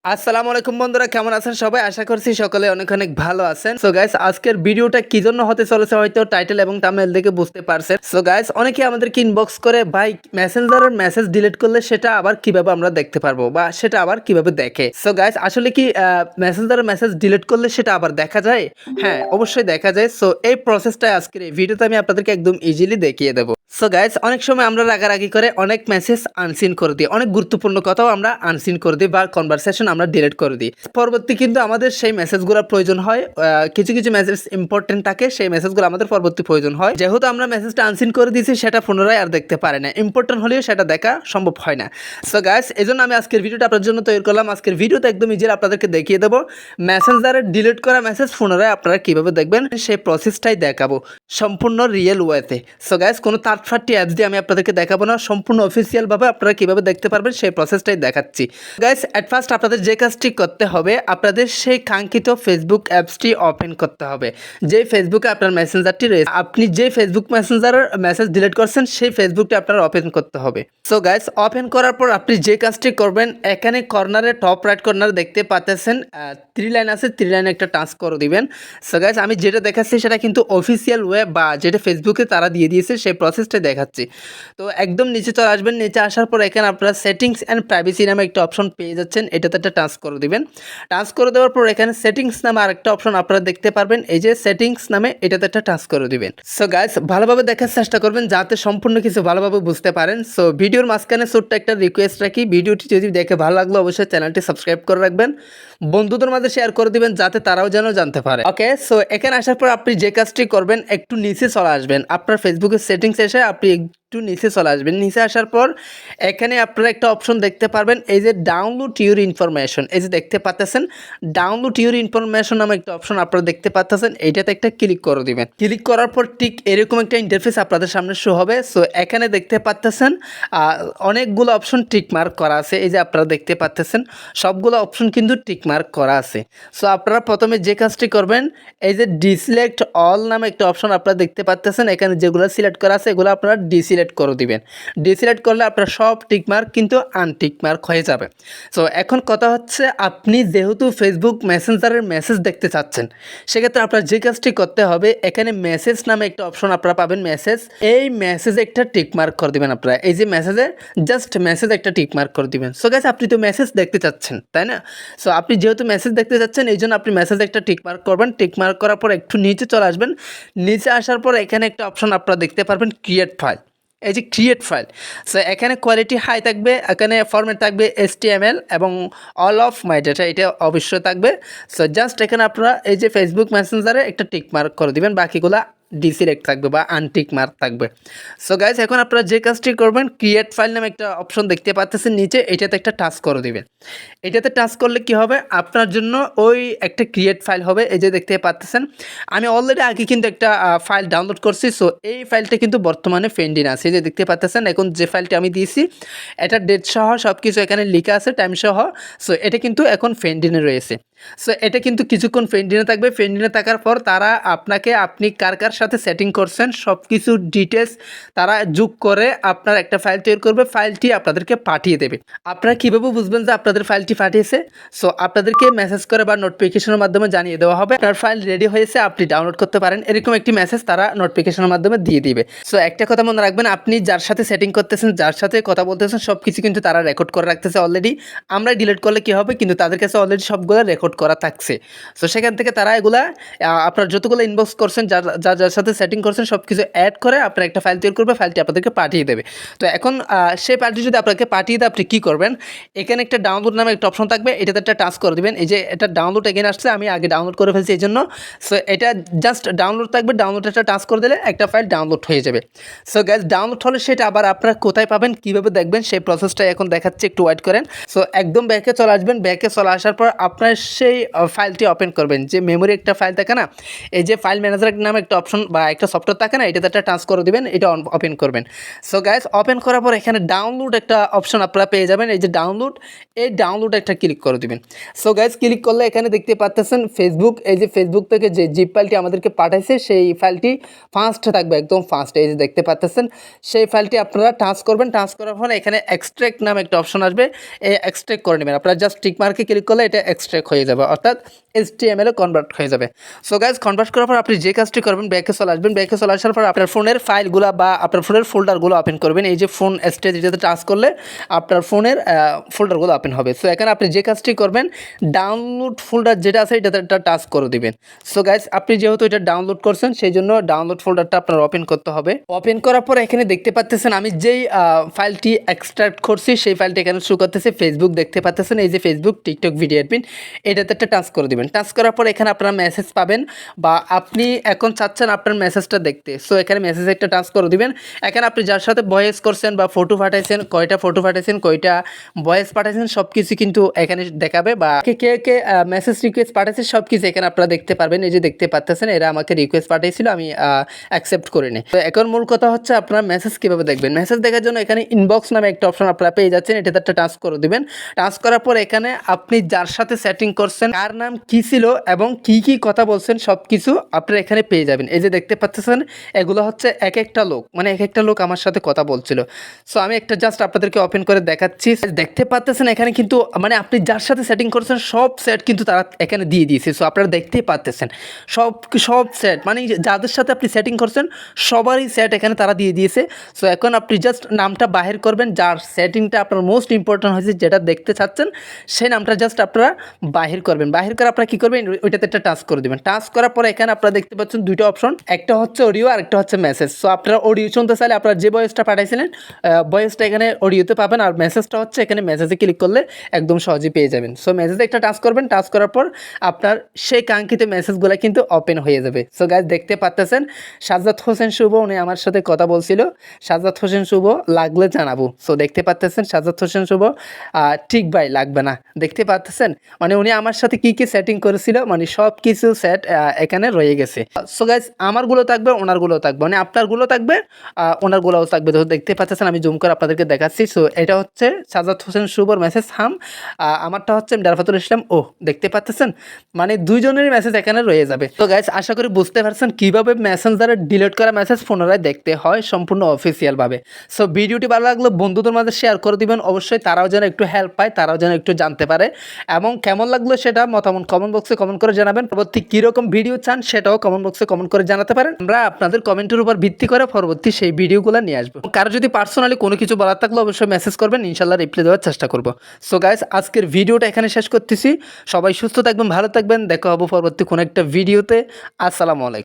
আসসালামু আলাইকুম বন্ধুরা, কেমন আছেন সবাই? আশা করছি সকলে অনেক অনেক ভালো আছেন। সো গাইস, আজকের ভিডিওটা কি জন্য হতে চলেছে হয়তো টাইটেল এবং থাম্বনেল দেখে বুঝতে পারছেন। সো গাইস, অনেকে আমাদেরকে ইনবক্স করে ভাই মেসেঞ্জারের মেসেজ ডিলিট করলে সেটা আবার কিভাবে আমরা দেখতে পারবো বা সেটা আবার কিভাবে দেখে। সো গাইস, আসলে কি মেসেঞ্জারের মেসেজ ডিলিট করলে সেটা আবার দেখা যায়? হ্যাঁ, অবশ্যই দেখা যায়। সো এই প্রসেসটা আজকের এই ভিডিওতে আমি আপনাদেরকে একদম ইজিলি দেখিয়ে দেবো। সো গাইস, অনেক সময় আমরা রাগারাগি করে অনেক মেসেজ আনসিন করে দিই, অনেক গুরুত্বপূর্ণ কথাও আমরা আনসিন করে দিই বা কনভারসেশন আমরা ডিলিট করে দিই। পরবর্তী কিন্তু আমাদের সেই মেসেজগুলো প্রয়োজন হয়, কিছু কিছু মেসেজ ইম্পর্টেন্ট থাকে, সেই মেসেজগুলো আমাদের পরবর্তী প্রয়োজন হয়। যেহেতু আমরা মেসেজটা আনসিন করে দিয়েছি, সেটা পুনরায় আর দেখতে পারে না, ইম্পর্টেন্ট হলেও সেটা দেখা সম্ভব হয় না। সো গাইস, এই জন্য আমি আজকের ভিডিওটা আপনার জন্য তৈরি করলাম। আজকের ভিডিওতে একদম ইজিলি আপনাদেরকে দেখিয়ে দেবো মেসেঞ্জারের ডিলিট করা মেসেজ পুনরায় আপনারা কীভাবে দেখবেন, সেই প্রসেসটাই দেখাবো সম্পূর্ণ রিয়েল ওয়েতে। সো গাইস, কোনো থার্ড পার্টি অ্যাপস দিয়ে আমি আপনাদেরকে দেখাবো না, সম্পূর্ণ অফিসিয়ালভাবে আপনারা কীভাবে দেখতে পারবেন সেই প্রসেসটাই দেখাচ্ছি। গাইস, অ্যাট ফার্স্ট আপনাদের যে কাজটি করতে হবে, আপনাদের সেই কাঙ্ক্ষিত ফেসবুক অ্যাপসটি ওপেন করতে হবে। যে ফেসবুকে আপনার মেসেঞ্জারটি রয়েছে, আপনি যে ফেসবুক মেসেঞ্জারের মেসেজ ডিলিট করছেন সেই ফেসবুকটি আপনার ওপেন করতে হবে। সো গাইস, ওপেন করার পর আপনি যে কাজটি করবেন, এখানে কর্নারে টপ রাইট কর্নারে দেখতে পাচ্ছেন 3 লাইন আছে, 3 লাইনে একটা টাচ করে দিবেন। সো গাইস, আমি যেটা দেখাচ্ছি সেটা কিন্তু অফিসিয়াল ওয়েব বা যেটা ফেসবুকে তারা দিয়ে দিয়েছে সেই প্রসেসটা দেখাচ্ছি। তো একদম নিচে চলে আসবেন, নিচে আসার পর এখানে আপনারা সেটিংস অ্যান্ড প্রাইভেসি নামে একটা অপশন পেয়ে যাচ্ছেন, এটাতে একটা টাচ করে দিবেন। টাচ করে দেওয়ার পর এখানে সেটিংস নামে আরেকটা অপশন আপনারা দেখতে পারবেন, এই যে সেটিংস নামে, এটাতে একটা টাচ করে দিবেন। সো গাইস, ভালোভাবে দেখার চেষ্টা করবেন যাতে সম্পূর্ণ কিছু ভালোভাবে বুঝতে পারেন। সো ভিডিওর মাঝখানে ছোট্ট একটা রিকোয়েস্ট রাখি, ভিডিওটি যদি দেখে ভালো লাগলো অবশ্যই চ্যানেলটি সাবস্ক্রাইব করে রাখবেন, বন্ধুদের মাঝে শেয়ার করে দিবেন যাতে তারাও যেন জানতে পারে। ওকে, সো এখানে আসার পর আপনি যে কাজটি করবেন, একটু নিচে চলে আসবেন, আপনার ফেসবুকের সেটিংস এসে আপনি একটু নিচে চলে আসবেন। নিচে আসার পর এখানে আপনারা একটা অপশন দেখতে পারবেন, এই যে ডাউনলোড ইউর ইনফরমেশন, এই যে দেখতে পাচ্ছেন ডাউনলোড ইউর ইনফরমেশন নামে একটা অপশন আপনারা দেখতে পাচ্ছেন, এইটাতে একটা ক্লিক করে দিবেন। ক্লিক করার পর ঠিক এরকম একটা ইন্টারফেস আপনাদের সামনে শো হবে। সো এখানে দেখতে পাচ্ছেন অনেকগুলো অপশন টিক মার্ক করা আছে, এই যে আপনারা দেখতে পাচ্ছেন সবগুলো অপশন কিন্তু টিক মার্ক করা আছে। সো আপনারা প্রথমে যে কাজটি করবেন, এই যে ডিসিলেক্ট অল নামে একটা অপশন আপনারা দেখতে পাচ্ছেন, এখানে যেগুলো সিলেক্ট করা আছে এগুলো আপনারা ডিসিলেক্ট করে দিবেন। ডিসিলেক্ট করলে আপনার সব টিক মার্ক কিন্তু আনটিক মার্ক হয়ে যাবে। সো এখন কথা হচ্ছে, আপনি যেহেতু ফেসবুক মেসেঞ্জারের মেসেজ দেখতে চাচ্ছেন, সেক্ষেত্রে আপনার যে কাজটি করতে হবে, এখানে মেসেজ নামে একটা অপশন আপনারা পাবেন, মেসেজ, এই মেসেজে একটা টিক মার্ক করে দিবেন। আপনারা এই যে মেসেজে জাস্ট মেসেজ একটা টিক মার্ক করে দিবেন। সো গাইস, আপনি তো মেসেজ দেখতে চাচ্ছেন তাই না? সো আপনি যেহেতু মেসেজ দেখতে যাচ্ছেন, এই জন্য আপনি মেসেজে একটা টিক মার্ক করবেন। টিক মার্ক করার পর একটু নিচে চলে আসবেন, নিচে আসার পর এখানে একটা অপশন আপনারা দেখতে পারবেন, ক্রিয়েট ফাইল, এই যে ক্রিয়েট ফাইল। সো এখানে কোয়ালিটি হাই থাকবে, এখানে ফরম্যাট থাকবে HTML এবং অল অফ মাই ডেটা, এটা অবশ্যই থাকবে। সো জাস্ট এখানে আপনারা এই যে ফেসবুক মেসেঞ্জারে একটা টিক মার্ক করে দিবেন, বাকিগুলা ডিসিলেক্ট থাকবে বা আনটিক মার্ক থাকবে। সো গাইস, এখন আপনারা যে কাজটি করবেন, ক্রিয়েট ফাইল নামে একটা অপশন দেখতে পাচ্ছেন নিচে, এটাতে একটা টাচ করে দিবেন। এটাতে টাচ করলে কি হবে, আপনার জন্য ওই একটা ক্রিয়েট ফাইল হবে, এই যে দেখতে পাচ্ছেন। আমি অলরেডি আগে কিন্তু একটা ফাইল ডাউনলোড করছি। সো এই ফাইলটা কিন্তু বর্তমানে পেন্ডিং আছে, এই যে দেখতে পাচ্ছেন। এখন যে ফাইলটা আমি দিয়েছি, এটা ডেট সহ সব কিছু এখানে লেখা আছে, টাইম সহ। সো এটা কিন্তু এখন পেন্ডিংয়ে রয়েছে। সো এটা কিন্তু কিছুক্ষণ পেন্ডিংয়ে থাকবে। পেন্ডিংয়ে থাকার পর তারা আপনাকে, আপনি কার কার সাথে সেটিং করছেন সব কিছু ডিটেলস তারা যোগ করে আপনার একটা ফাইল তৈরি করবে, ফাইলটি আপনাদেরকে পাঠিয়ে দেবে। আপনারা কীভাবে বুঝবেন যে আপনাদের ফাইলটি পাঠিয়েছে? সো আপনাদেরকে মেসেজ করে বা নোটিফিকেশনের মাধ্যমে জানিয়ে দেওয়া হবে আপনার ফাইল রেডি হয়েছে, আপনি ডাউনলোড করতে পারেন, এরকম একটি মেসেজ তারা নোটিফিকেশনের মাধ্যমে দিয়ে দিবে। সো একটা কথা মনে রাখবেন, আপনি যার সাথে সেটিং করতেছেন, যার সাথে কথা বলতেছেন, সব কিছু কিন্তু তারা রেকর্ড করে রাখতেছে অলরেডি। আমরা ডিলিট করলে কী হবে, কিন্তু তাদের কাছে অলরেডি সবগুলো রেকর্ড করা থাকছে। সো সেখান থেকে তারা এগুলা আপনার যতগুলো ইনবক্স করছেন, যার সাথে সেটিং করছেন সব কিছু অ্যাড করে আপনার একটা ফাইল তৈরি করবে, ফাইলটি আপনাদেরকে পাঠিয়ে দেবে। তো এখন সেই ফাইলটি যদি আপনাকে পাঠিয়ে দেয়, আপনি কী করবেন, এখানে একটা ডাউনলোড নামে একটা অপশন থাকবে, এটাতে একটা টাচ করে দেবেন। এই যে এটা ডাউনলোড এগেন আসছে, আমি আগে ডাউনলোড করে ফেলছি এই জন্য। সো এটা জাস্ট ডাউনলোড থাকবে, ডাউনলোড একটা টাচ করে দিলে একটা ফাইল ডাউনলোড হয়ে যাবে। সো গাইস, ডাউনলোড হলে সেটা আবার আপনারা কোথায় পাবেন, কীভাবে দেখবেন, সেই প্রসেসটা এখন দেখাচ্ছি, একটু ওয়েট করেন। সো একদম ব্যাকে চলে আসবেন, ব্যাকে চলে আসার পর আপনার সেই ফাইলটি ওপেন করবেন। যে মেমোরি একটা ফাইল থাকে না, এই যে ফাইল ম্যানেজার নামে একটা অপশন বা একটা সফটওয়্যার থাকে না, এটাতে একটা ট্রান্সফার করে দিবেন, এটা ওপেন করবেন। সো গাইস ওপেন করার পর এখানে ডাউনলোড একটা অপশন আপনারা পেয়ে যাবেন, এই যে ডাউনলোড, এই ডাউনলোড একটা ক্লিক করে দিবেন। সো গাইস ক্লিক করলে এখানে দেখতে পাচ্ছেন ফেসবুক, এই যে ফেসবুক থেকে যে জিপ ফাইলটি আমাদেরকে পাঠাইছে সেই ফাইলটি ফার্স্ট থাকবে, একদম ফার্স্ট, এই যে দেখতে পাচ্ছেন সেই ফাইলটি আপনারা টাচ করবেন। টাচ করার পরে এখানে এক্সট্রাক্ট নামে একটা অপশন আসবে, এই এক্সট্রাক্ট করে নেবেন। আপনারা জাস্ট টিক মার্কে ক্লিক করলে এটা এক্সট্রাক্ট হয়ে যাবে, অর্থাৎ HTML এ কনভার্ট হয়ে যাবে। সো গাইস কনভার্ট করার পর আপনি যে কাজটি করবেন, ব্যাকে চলে আসবেন। ব্যাকে চলে আসার পর আপনার ফোনের ফাইলগুলো বা আপনার ফোনের ফোল্ডারগুলো ওপেন করবেন। এই যে ফোন স্টেজ, এটাতে টাচ করলে আপনার ফোনের ফোল্ডারগুলো ওপেন হবে। সো এখানে আপনি যে কাজটি করবেন, ডাউনলোড ফোল্ডার যেটা আছে এটাতে একটা টাচ করে দিবেন। সো গাইস আপনি যেহেতু এটা ডাউনলোড করছেন সেই জন্য ডাউনলোড ফোল্ডারটা আপনার ওপেন করতে হবে। ওপেন করার পর এখানে দেখতে পাচ্ছেন আমি যেই ফাইলটি এক্সট্রাক্ট করছি সেই ফাইলটি এখানে শো করতেছে, ফেসবুক দেখতে পাচ্ছেন, এই যে ফেসবুক, টিকটক, ভিডিও অ্যাডমিন, এটাতে একটা টাচ করে দিবেন। টাচ করার পর এখানে আপনারা মেসেজ পাবেন বা আপনি এখন চাচ্ছেন আপনার মেসেজটা দেখতে। সো এখানে মেসেজ একটা টাচ করে দিবেন। এখানে আপনি যার সাথে ভয়েস করছেন বা ফটো পাঠাইছেন, কয়টা ফটো পাঠাইছেন, কয়টা ভয়েস পাঠাইছেন, সব কিছু কিন্তু এখানে দেখাবে, বা কে কে মেসেজ রিকোয়েস্ট পাঠাইছে সব কিছু এখানে আপনারা দেখতে পারবেন। এই যে দেখতে পাচ্ছেন এরা আমাকে রিকোয়েস্ট পাঠিয়েছিল, আমি অ্যাকসেপ্ট করে নিই। তো এখন মূল কথা হচ্ছে আপনারা মেসেজ কীভাবে দেখবেন। মেসেজ দেখার জন্য এখানে ইনবক্স নামে একটা অপশন আপনারা পেয়ে যাচ্ছেন, এটাতে একটা টাচ করে দিবেন। টাচ করার পর এখানে আপনি যার সাথে সেটিং করছেন, কার নাম কী ছিল এবং কি কথা বলছেন সব কিছু আপনারা এখানে পেয়ে যাবেন। এই যে দেখতে পাচ্ছেন এগুলো হচ্ছে এক একটা লোক, মানে এক একটা লোক আমার সাথে কথা বলছিল। সো আমি একটা জাস্ট আপনাদেরকে ওপেন করে দেখাচ্ছি। দেখতে পাচ্ছেন এখানে কিন্তু মানে আপনি যার সাথে সেটিং করছেন সব সেট কিন্তু তারা এখানে দিয়ে দিয়েছে। সো আপনারা দেখতেই পাচ্ছেন সব সেট, মানে যাদের সাথে আপনি সেটিং করছেন সবারই সেট এখানে তারা দিয়ে দিয়েছে। সো এখন আপনি জাস্ট নামটা বাহির করবেন, যার সেটিংটা আপনার মোস্ট ইম্পর্টেন্ট হয়েছে, যেটা দেখতে চাচ্ছেন সেই নামটা জাস্ট আপনারা বাহির করবেন। বাহির করে আপনারা কী করবেন, ওইটাতে একটা টাচ করে দেবেন। টাচ করার পরে এখানে আপনারা দেখতে পাচ্ছেন দুইটা অপশন, একটা হচ্ছে অডিও আর একটা হচ্ছে মেসেজ। সো আপনারা অডিও শুনতে চাইলে আপনারা যে ভয়েসটা পাঠাইছিলেন ভয়েসটা এখানে অডিওতে পাবেন, আর মেসেজটা হচ্ছে এখানে মেসেজে ক্লিক করলে একদম সহজেই পেয়ে যাবেন। সো মেসেজে একটা টাচ করবেন, টাচ করার পর আপনার সেই কাঙ্ক্ষিত মেসেজগুলো কিন্তু ওপেন হয়ে যাবে। সো গাইস দেখতে পাচ্ছেন সাজ্জাদ হোসেন শুভ, উনি আমার সাথে কথা বলছিল, সাজ্জাদ হোসেন শুভ লাগলে জানাবো। সো দেখতে পাচ্ছেন সাজ্জাদ হোসেন শুভ, ঠিক ভাই লাগবে না, দেখতে পাচ্ছেন মানে উনি আমার সাথে কি সেটিং করেছিল, মানে সব কিছু সেট এখানে রয়ে গেছে। সো গাইস আমারগুলো থাকবে, ওনারগুলো থাকবে, মানে আপনারগুলো থাকবে, ওনারগুলোও থাকবে। তো দেখতে পাচ্ছেন আমি জুম করে আপনাদেরকে দেখাচ্ছি। সো এটা হচ্ছে সাজ্জাদ হোসেন শুভর মেসেজ আমারটা হচ্ছে আরফাতুল ইসলাম। ও দেখতে পাচ্ছেন মানে দুইজনেরই মেসেজ এখানে রয়ে যাবে। তো গাইস আশা করি বুঝতে পারছেন কীভাবে মেসেঞ্জারে ডিলিট করা মেসেজ পুনরায় দেখতে হয় সম্পূর্ণ অফিসিয়ালভাবে। সো ভিডিওটি ভালো লাগলে বন্ধুদের মাঝে শেয়ার করে দিবেন, অবশ্যই তারাও যেন একটু হেল্প পায়, তারাও যেন একটু জানতে পারে, এবং কেমন লাগলো সেটা মতামত কমেন্ট বক্সে কমেন্ট করে জানাবেন। পরবর্তী কীরকম ভিডিও চান সেটাও কমেন্ট বক্সে কমেন্ট করে জানাতে পারেন, আমরা আপনাদের কমেন্টের উপর ভিত্তি করে পরবর্তী সেই ভিডিওগুলো নিয়ে আসবো। কারো যদি পার্সোনালি কোনো কিছু বলার থাকলে অবশ্যই মেসেজ করবেন, ইনশাল্লাহ রিপ্লাই দেওয়ার চেষ্টা করবো। সো গাইস আজকের ভিডিওটা এখানে শেষ করতেছি, সবাই সুস্থ থাকবেন, ভালো থাকবেন, দেখা হবো পরবর্তী কোনো একটা ভিডিওতে। আসসালামু আলাইকুম।